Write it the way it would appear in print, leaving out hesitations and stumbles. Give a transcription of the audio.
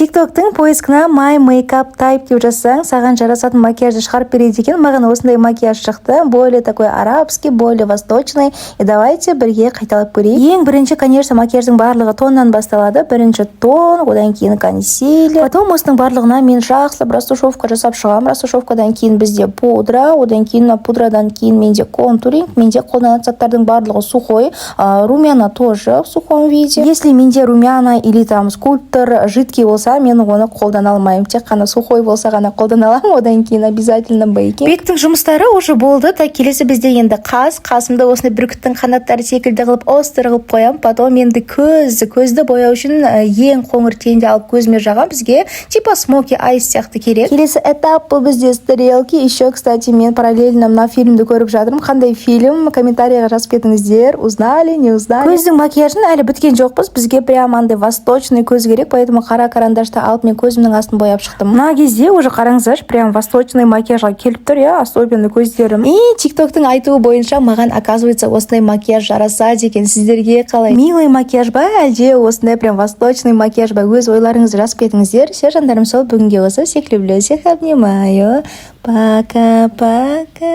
тиктоктың поискына my makeup type деп жазсаң, саған жарасатын макияжды шығарып береді екен. Маған осындай макияж шықты, более такой арабский, более восточный. И давайте бірге қайталап көрейік. Ең бірінші, конечно, макияждың барлығы тоннан басталады. Бірінші тон, одан кейін консилер. Потом осының барлығына мен жақсы растушевка жасап шығамын. Растушевкадан кейін бізде пудра, одан кейін пудрадан кейін менде контуринг, менде қолданатын заттардың барлығы сухой, румяна тоже в сухом виде. Если менде румяна или там скульптор жидкий болса, мен оны қолдана алмаймын. Тек қана сухой болса ғана қолдана аламын. Одан кейін обязательно бейкинг. Бектің жұмыстары уже болды. Так, келесі бізде енді қасымда осындай бүркіттің қанаттары секілді қылып остер қылып қоямын. Потом енді көзді бояу үшін ең қоңыр теңді алып көзіме жағам. Бізге типа смоки айс сияқты керек. Келесі этап бұл бізде стрелки. Еще, кстати, мен параллельно мына фильмді көріп жатырмын. Қандай фильм? Комментарийға жазып кетіңіздер. Узнали, не узнали? Көздің макияжын әлі біткен жоқпыз. Бізге прямо андай восточный көз керек. Поэтому қара карандашты алып мен көзімнің астын бояп шықтым. Мына кезде уже қараңыздаршы, прям восточный макияжға келіп тұр, я, особенно көздерім. И тиктоктың айтуы бойынша маған оказывается осындай макияж жарасады екен. Сіздерге қалай? Милый макияж ба, әлде осындай прям восточный макияж ба? Өз ойларыңызды жазып кетіңіздер. Все, жандарым, сол бүгінге осы. Всех люблю, всех обнимаю. Пока-пока.